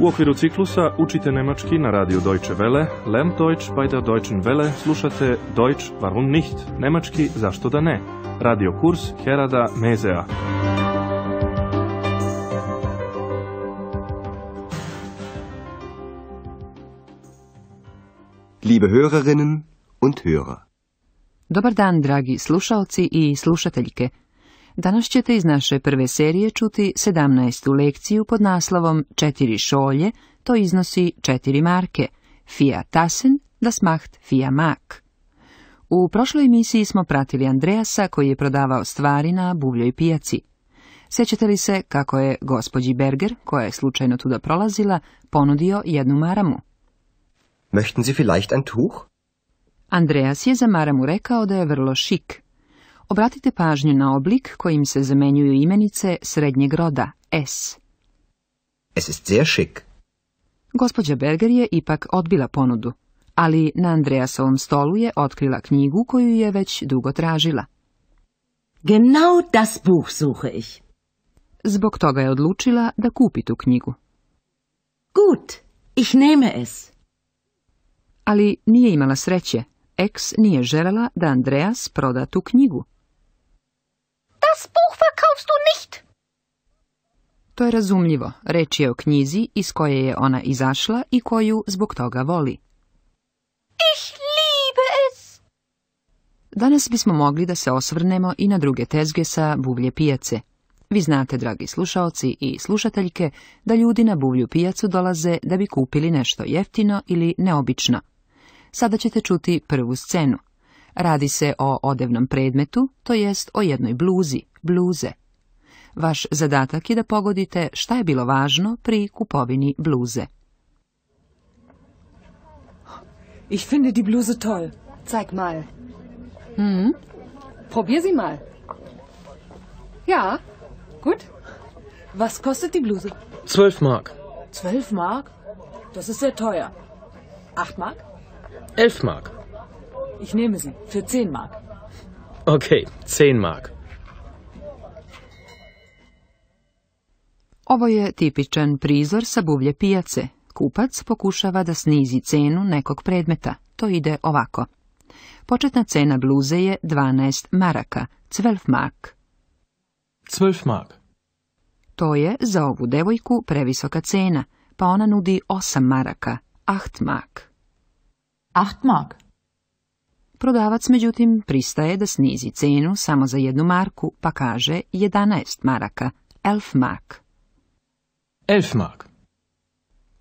U okviru ciklusa Učite nemački na radiju Deutsche Welle, Lernt Deutsch bei der Deutschen Welle, slušate Deutsch warum nicht, nemački zašto da ne, radio kurs Herada Mezea. Liebe Hörerinnen und Hörer. Dobar dan, dragi slušalci i slušateljke. Danas ćete iz naše prve serije čuti 17. lekciju pod naslovom 4 šolje, to iznosi 4 marke, 4 Tassen, das macht 4 Mark. U prošloj emisiji smo pratili Andreasa koji je prodavao stvari na buvljoj pijaci. Sjećate li se kako je gospođi Berger, koja je slučajno tuda prolazila, ponudio 1 maramu? Möchten Sie vielleicht ein Tuch? Andreas je za maramu rekao da je vrlo šik. Obratite pažnju na oblik kojim se zamenjuju imenice srednjeg roda, S. Es ist sehr schick. Gospođa Berger je ipak odbila ponudu, ali na Andreasovom stolu je otkrila knjigu koju je već dugo tražila. Genau das Buch suche ich. Zbog toga je odlučila da kupi tu knjigu. Gut, ich nehme es. Ali nije imala sreće. Ex nije želela da Andreas proda tu knjigu. Das Buch verkaufst du nicht. To je razumljivo. Reč je o knjizi iz koje je ona izašla i koju zbog toga voli. Ich liebe es. Danas bismo mogli da se osvrnemo i na druge tezge sa buvlje pijace. Vi znate, dragi slušaoci i slušateljke, da ljudi na buvlju pijacu dolaze da bi kupili nešto jeftino ili neobično. Sada ćete čuti prvu scenu. Radi se o odevnom predmetu, to jest o jednoj bluzi, bluze. Vaš zadatak je da pogodite šta je bilo važno pri kupovini bluze. Ich finde die Bluse toll. Zeig mal. Probier sie mal. Ja, gut. Was kostet die Bluse? 12 Mark. 12 Mark? Das ist sehr teuer. 8 Mark? 11 Mark. Ich nehme sie für 10 Mark. Okay, 10 Mark. Ovo je tipičan prizor sa buvlje pijace. Kupac pokušava da snizi cenu nekog predmeta. To ide ovako. Početna cena bluze je 12 maraka, 12 mark. 12 Mark. To je za ovu devojku previsoka cena, pa ona nudi 8 maraka, 8 mark. 8 Mark. Prodavac, međutim, pristaje da snizi cenu samo za 1 marku, pa kaže 11 maraka, 11 mark. 11 Mark.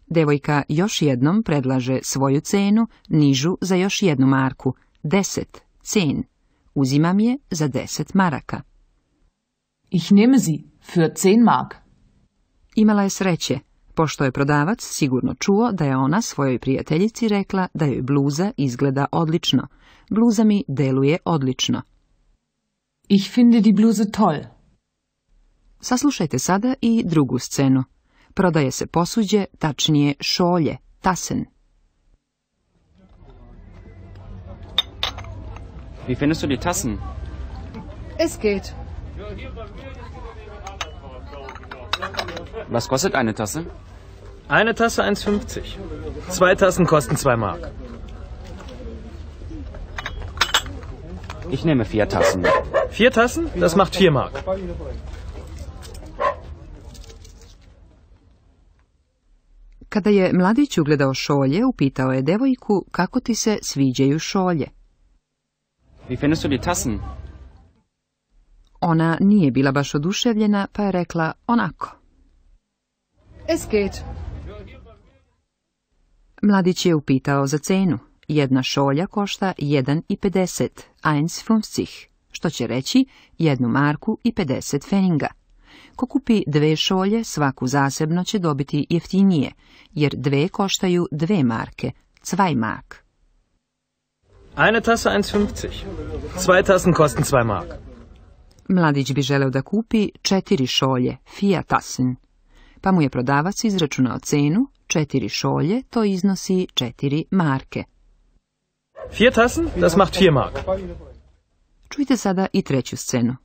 Devojka još jednom predlaže svoju cenu, nižu za još 1 marku, 10, 10. Uzimam je za 10 maraka. Ich nehme sie für 10 Mark. Imala je sreće, pošto je prodavac sigurno čuo da je ona svojoj prijateljici rekla da joj bluza izgleda odlično. Bluza mi deluje odlično. Ich finde die Bluse toll. Saslušajte sada i drugu scenu. Prodaje se posuđe, tačnije šolje, Tassen. Wie findest du die Tassen? Es geht. Was kostet eine Tasse? Eine Tasse 1,50. 2 Tassen kosten 2 Mark. Ich nehme 4 Tassen. 4 Tassen? Das macht 4 Mark. Kada je mladić ugledao šolje, upitao je devojku kako ti se sviđaju šolje. Wie findest du die Tassen? Ona nije bila baš oduševljena, pa je rekla onako. Es geht. Mladić je upitao za cenu. Jedna šolja košta 1,50, 1,50, što će reći 1 marku i 50 feninga. Ko kupi 2 šolje, svaku zasebno će dobiti jeftinije, jer 2 koštaju 2 marke, 2 mark. Eine Tasse 1,50. 2 Tassen kosten 2 Mark. Mladić bi želeo da kupi 4 šolje, 4 Tassen. Pa mu je prodavac izračunao cenu, 4 šolje, to iznosi 4 marke. 4 Tassen, das macht 4 Mark. Čujte sada i treću scenu.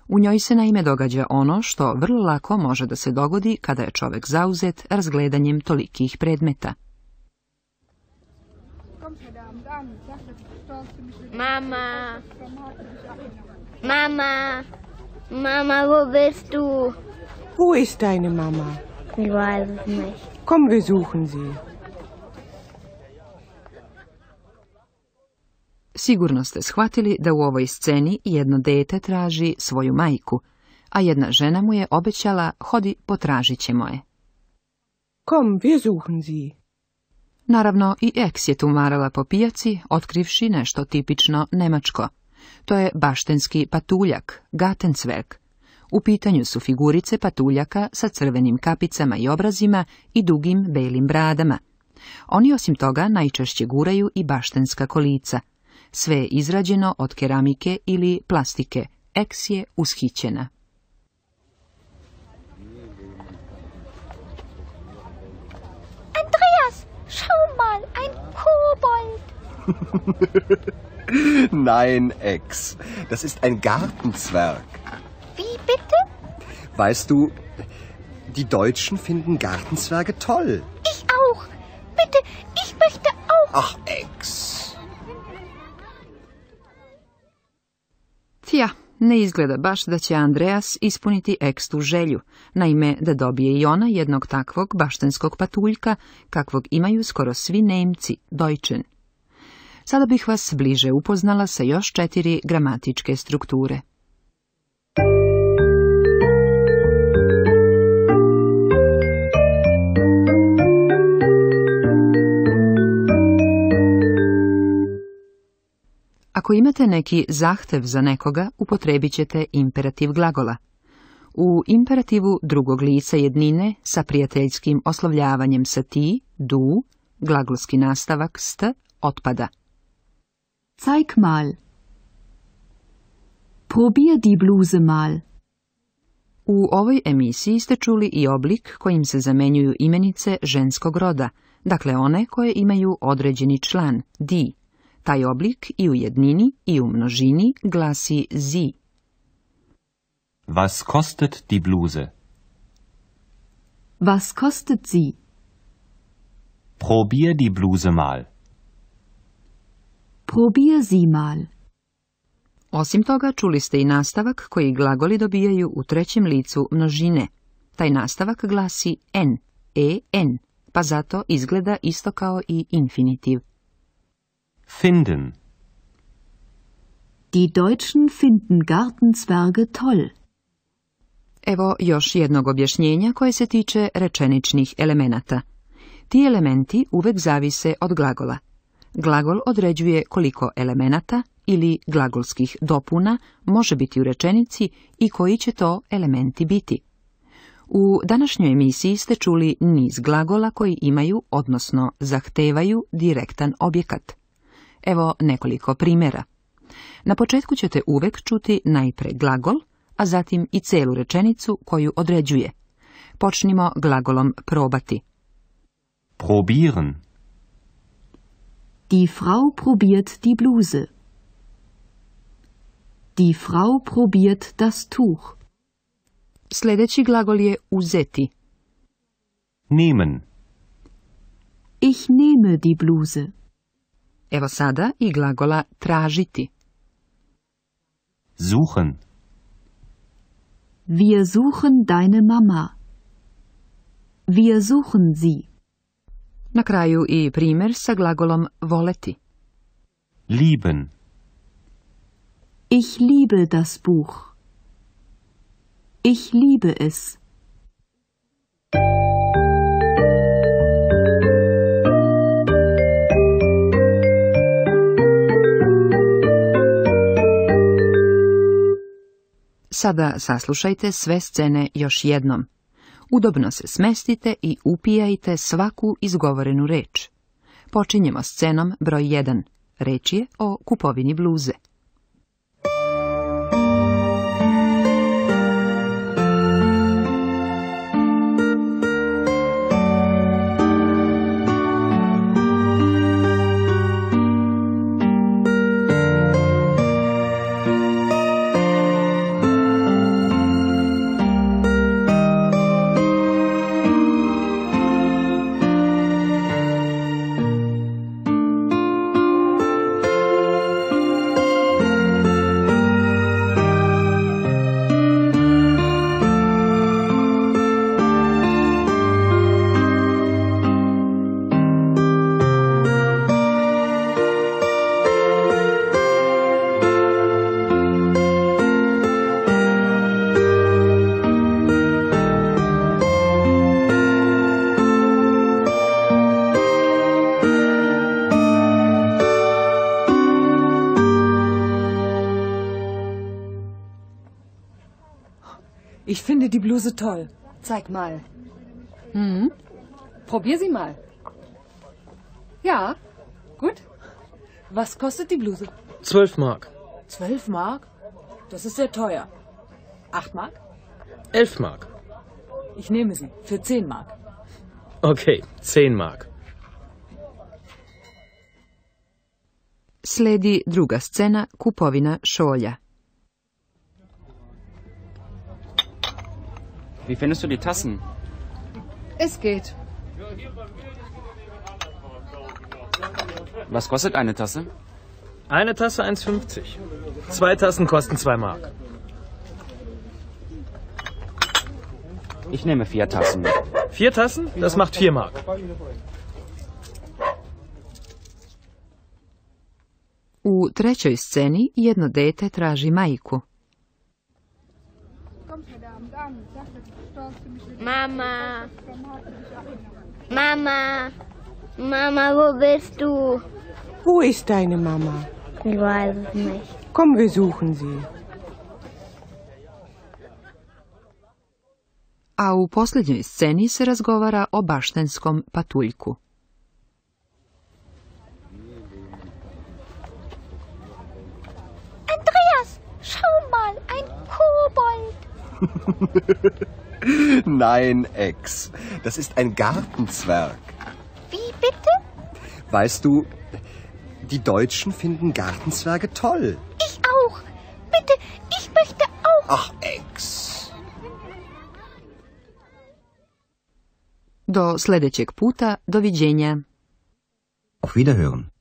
U njoj se naime događa ono što vrlo lako može da se dogodi kada je čovek zauzet razgledanjem tolikih predmeta. Mama. Mama. Mama, wo bist du? Wo ist deine Mama? Ich weiß es nicht. Komm, wir suchen sie. Sigurno ste shvatili da u ovoj sceni jedno dete traži svoju majku, a jedna žena mu je obećala hodi potražit ćemo je. Komm, wir suchen sie. Naravno, i Eks je tumarala po pijaci, otkrivši nešto tipično nemačko. To je baštenski patuljak, Gartenzwerk. U pitanju su figurice patuljaka sa crvenim kapicama i obrazima i dugim belim bradama. Oni osim toga najčešće guraju i baštenska kolica. Sve je izrađeno od keramike ili plastike. Eks je ushićena. Andreas, schau mal, ein Kobold. Nein, Ex. Das ist ein Gartenzwerg. Wie bitte? Weißt du, die Deutschen finden Gartenzwerge toll. Ich auch. Bitte, ich möchte auch. Ach, Ex. Tja, ne izgleda baš da će Andreas ispuniti Ekstu želju, naime da dobije i ona jednog takvog baštenskog patuljka, kakvog imaju skoro svi Nemci, Deutschen. Sada bih vas bliže upoznala sa još 4 gramatičke strukture. Ako imate neki zahtev za nekoga, upotrebit ćete imperativ glagola. U imperativu drugog lica jednine sa prijateljskim oslovljavanjem sa ti, du, glagolski nastavak st otpada. Zeig mal. Probier die Bluse mal. U ovoj emisiji ste čuli i oblik kojim se zamenjuju imenice ženskog roda, dakle one koje imaju određeni član, die. Taj oblik i u jednini i u množini glasi sie. Was kostet die Bluse? Was kostet sie? Probier die Bluse mal. Probier sie mal. Osim toga, čuli ste i nastavak koji glagoli dobijaju u trećem licu množine. Taj nastavak glasi en, en, pa zato izgleda isto kao i infinitiv. Finden. Die Deutschen finden Gartenzwerge toll. Evo još jednog objašnjenja koje se tiče rečeničnih elemenata. Ti elementi uvek zavise od glagola. Glagol određuje koliko elemenata ili glagolskih dopuna može biti u rečenici i koji će to elementi biti. U današnjoj emisiji ste čuli niz glagola koji imaju, odnosno zahtevaju, direktan objekat. Evo nekoliko primjera. Na početku ćete uvek čuti najpre glagol, a zatim i celu rečenicu koju određuje. Počnimo glagolom probati. Probieren. Die Frau probiert die Bluse. Die Frau probiert das Tuch. Sljedeći glagol je uzeti. Nehmen. Ich nehme die Bluse. Evo sada i glagola tražiti. Suchen. Wir suchen deine Mama. Wir suchen sie. Na kraju i primjer sa glagolom voleti. Lieben. Ich liebe das Buch. Ich liebe es. Sada saslušajte sve scene još jednom. Udobno se smestite i upijajte svaku izgovorenu reč. Počinjemo scenom broj 1. Reč je o kupovini bluze. Ich finde die Bluse toll. Zeig mal. Hm? Probier sie mal. Ja, gut. Was kostet die Bluse? 12 Mark. 12 Mark? Das ist sehr teuer. 8 Mark? 11 Mark. Ich nehme sie für 10 Mark. Okay, 10 Mark. Sledi druga scena, kupovina šolja. Wie findest du die Tassen? Es geht. Was kostet eine Tasse? Eine Tasse 1,50. 2 Tassen kosten 2 Mark. Ich nehme 4 Tassen. 4 Tassen? Das macht 4 Mark. U trećoj sceni jedno dete traži majku. Mama. Mama. Mama, wo bist du? Wo ist deine Mama? Ich weiß es nicht. Komm, wir suchen sie. A u posljednjoj sceni se razgovara o baštenskom patuljku. Andreas, schau mal, ein Kobold. Nein, Ex. Das ist ein Gartenzwerg. Wie bitte? Weißt du, die Deutschen finden Gartenzwerge toll. Ich auch. Bitte, ich möchte auch. Ach, Ex. Do sljedećeg puta, doviđenja. Auf Wiederhören.